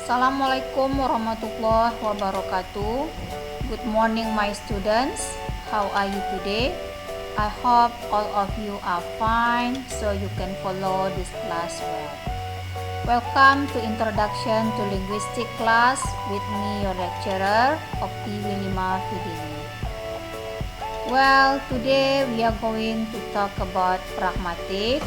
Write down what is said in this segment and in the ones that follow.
Assalamualaikum warahmatullahi wabarakatuh. Good morning my students. How are you today? I hope all of you are fine so you can follow this class well. Welcome to Introduction to Linguistics class with me, your lecturer, Okti Wilymafidini. Well, today we are going to talk about pragmatic,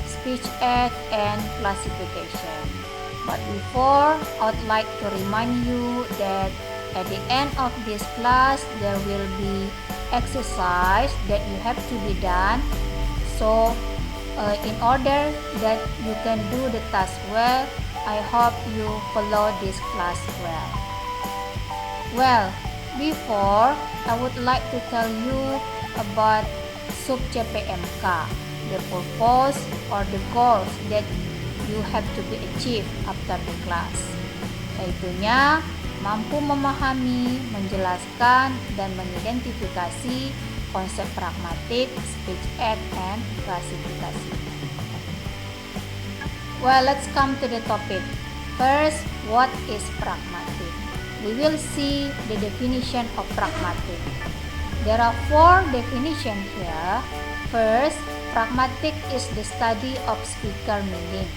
speech act, and classification. But before, I would like to remind you that at the end of this class, there will be exercise that you have to be done. So, in order that you can do the task well, I hope you follow this class well. Well, before, I would like to tell you about sub-CPMK, the purpose or the goals that you have to be achieved after the class. Yaitunya, mampu memahami, menjelaskan, dan mengidentifikasi konsep pragmatik, speech act, and klasifikasi. Well, let's come to the topic. First, what is pragmatic? We will see the definition of pragmatic. There are 4 definitions here. First, pragmatic is the study of speaker meaning.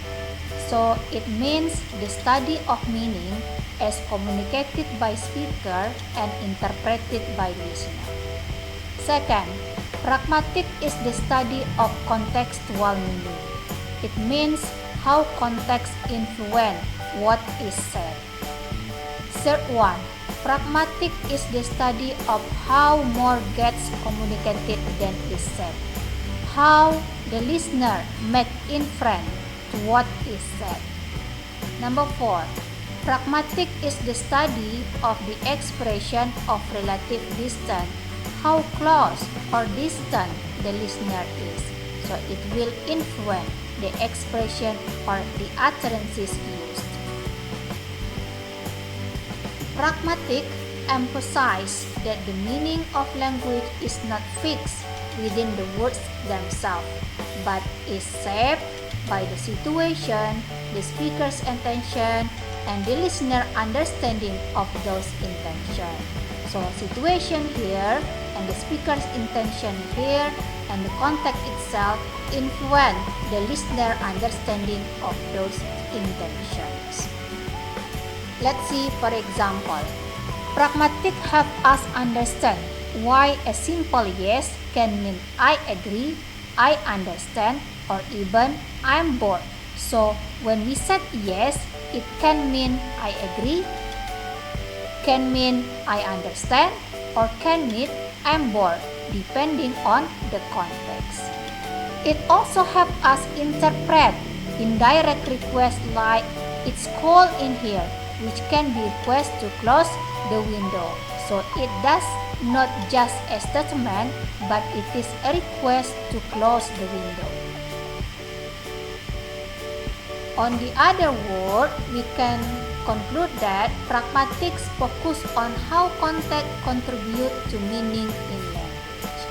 So, it means the study of meaning as communicated by speaker and interpreted by listener. Second, pragmatic is the study of contextual meaning. It means how context influence what is said. Third one, pragmatic is the study of how more gets communicated than is said. How the listener make inference to what is said. Number 4, pragmatic is the study of the expression of relative distance, how close or distant the listener is. So it will influence the expression or the utterances used. Pragmatic emphasizes that the meaning of language is not fixed within the words themselves, but is shaped by the situation, the speaker's intention, and the listener understanding of those intentions. So situation here and the speaker's intention here and the context itself influence the listener understanding of those intentions. Let's see, for example, pragmatic help us understand why a simple yes can mean I agree, I understand, or even I'm bored. So when we said yes, it can mean I agree, can mean I understand, or can mean I'm bored, depending on the context. It also helps us interpret indirect requests like it's cold in here, which can be request to close the window. So it does not just a statement, but it is a request to close the window. On the other word, we can conclude that pragmatics focus on how context contribute to meaning in language.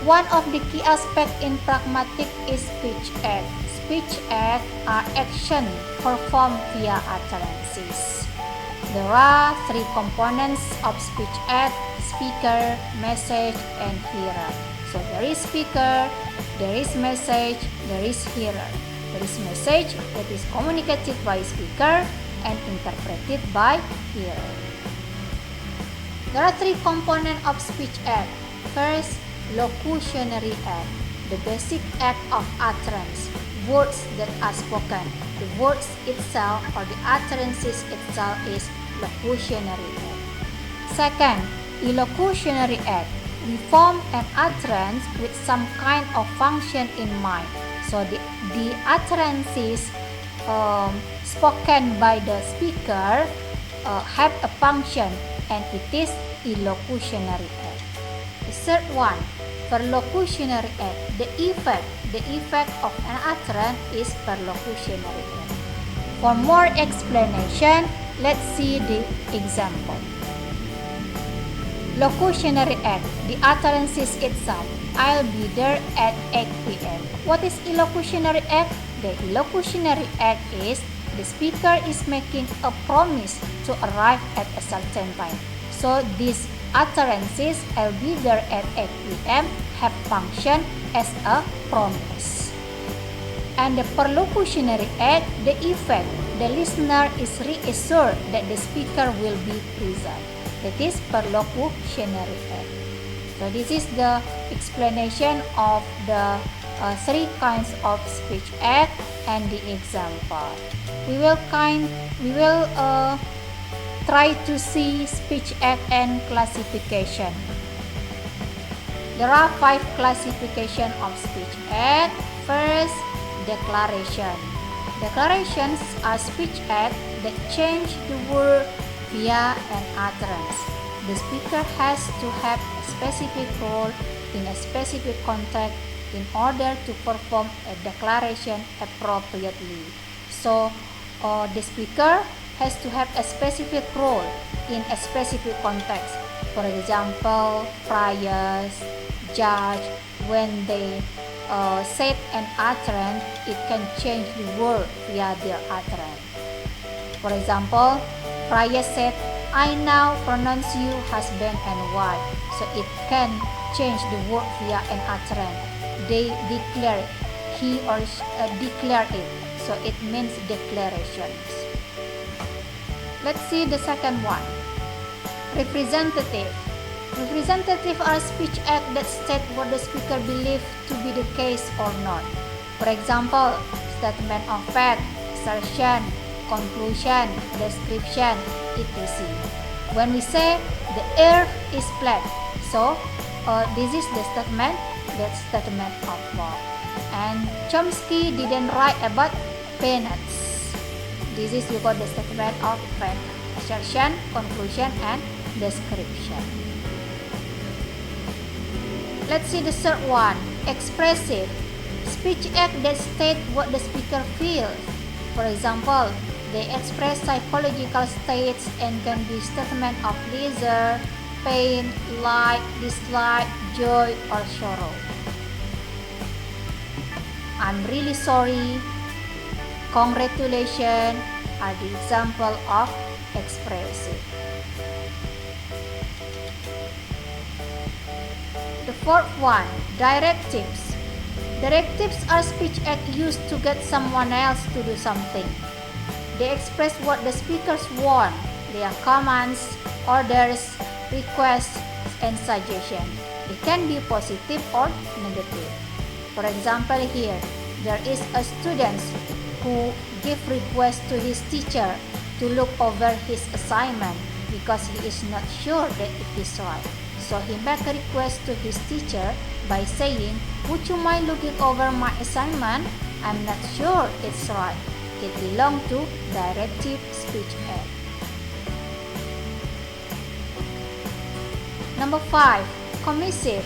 One of the key aspects in pragmatic is speech act. Speech acts are actions performed via utterances. There are 3 components of speech act: speaker, message, and hearer. So there is speaker, there is message, there is hearer. There is message that is communicated by speaker and interpreted by hearer. There are 3 components of speech act. First, locutionary act, the basic act of utterance, words that are spoken. The words itself or the utterances itself is locutionary act. Second, illocutionary act. We form an utterance with some kind of function in mind. So the utterances spoken by the speaker have a function, and it is illocutionary act. The third one, perlocutionary act. The effect of an utterance is perlocutionary act. For more explanation, let's see the example. Locutionary act, the utterances itself. I'll be there at 8 p.m. What is illocutionary act? The illocutionary act is The speaker is making a promise to arrive at a certain time. So these utterances, "I'll be there at 8 p.m. have functioned as a promise. And the perlocutionary act, the effect, the listener is reassured that the speaker will be present. That is perlocutionary act. So this is the explanation of the three kinds of speech act and the example. We will try to see speech act and classification. There are 5 classification of speech act. First, declaration. Declarations are speech act that change the word via an utterance. The speaker has to have a specific role in a specific context in order to perform a declaration appropriately. So, the speaker has to have a specific role in a specific context. For example, priors, judge, when they said an utterance, it can change the word via their utterance. For example, prior said, "I now pronounce you husband and wife." So it can change the word via an utterance. They declare, he or she declare it. So it means declarations. Let's see the second one. Representative. Representative are speech acts that state what the speaker believes to be the case or not. For example, statement of fact, assertion, conclusion, description, etc. When we say the earth is flat, so this is the statement, that's statement of fact. And Chomsky didn't write about peanuts. This is you got the statement of fact, assertion, conclusion, and description. Let's see the third one, expressive. Speech act that state what the speaker feels. For example, they express psychological states and can be statement of pleasure, pain, like, dislike, joy, or sorrow. I'm really sorry, congratulations are the example of expressive. The fourth one, directives. Directives are speech acts used to get someone else to do something. They express what the speakers want. They are commands, orders, requests, and suggestions. They can be positive or negative. For example, here, there is a student who gives request to his teacher to look over his assignment because he is not sure that it is right. So he makes a request to his teacher by saying, "Would you mind looking over my assignment? I'm not sure it's right." It belongs to directive speech act. Number 5, commissive.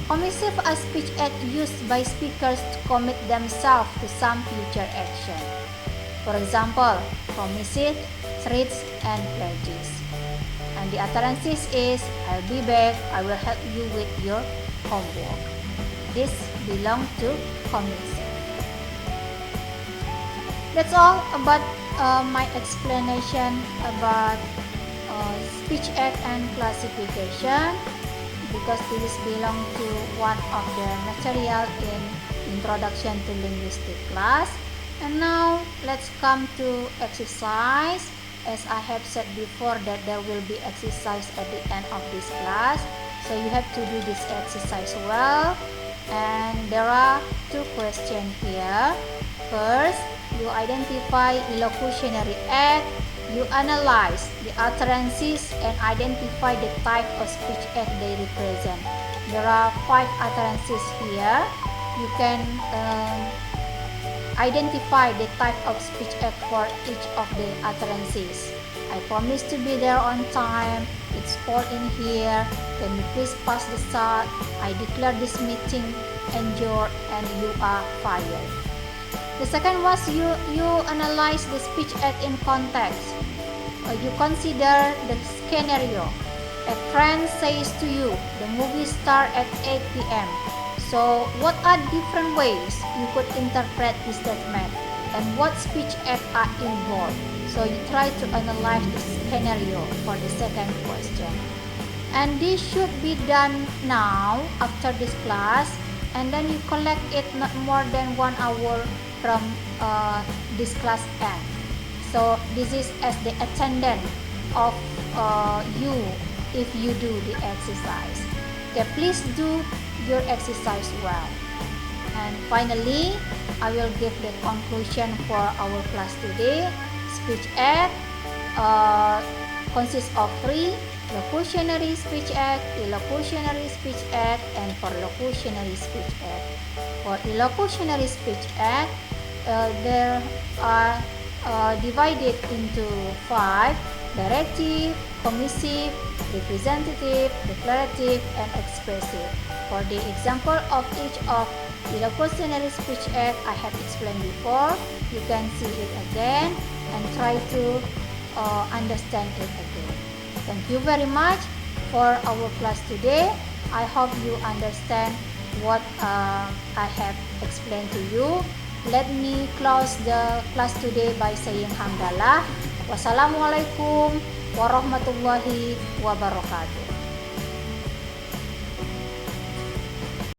Commissive are speech acts used by speakers to commit themselves to some future action. For example, commissive, threats, and pledges. And the utterances is, "I'll be back, I will help you with your homework." This belongs to commissive. That's all about my explanation about speech act and classification, because this belong to one of the material in Introduction to Linguistics class. And now let's come to exercise. As I have said before that there will be exercise at the end of this class, so you have to do this exercise well. And there are 2 questions here. First, you identify illocutionary act. You analyze the utterances and identify the type of speech act they represent. There are 5 utterances here. You can identify the type of speech act for each of the utterances. "I promise to be there on time. It's cold in here. Can you please pass the salt? I declare this meeting adjourned and you are fired." The second was you analyze the speech act in context. You consider the scenario. A friend says to you, "The movie starts at 8 p.m. So what are different ways you could interpret this statement? and what speech act are involved. So you try to analyze the scenario for the second question. And this should be done now after this class, and then you collect it not more than 1 hour from this class end. So this is as the attendant of you if you do the exercise. Okay, please do your exercise well. And finally, I will give the conclusion for our class today. Speech act consists of 3: locutionary speech act, illocutionary speech act, and perlocutionary speech act. For illocutionary speech act, there are divided into 5: directive, commissive, representative, declarative, and expressive. For the example of each of illocutionary speech act, I have explained before. You can see it again and try to understand it again. Thank you very much for our class today. I hope you understand what I have explained to you. Let me close the class today by saying hamdalah. Wassalamualaikum warahmatullahi wabarakatuh.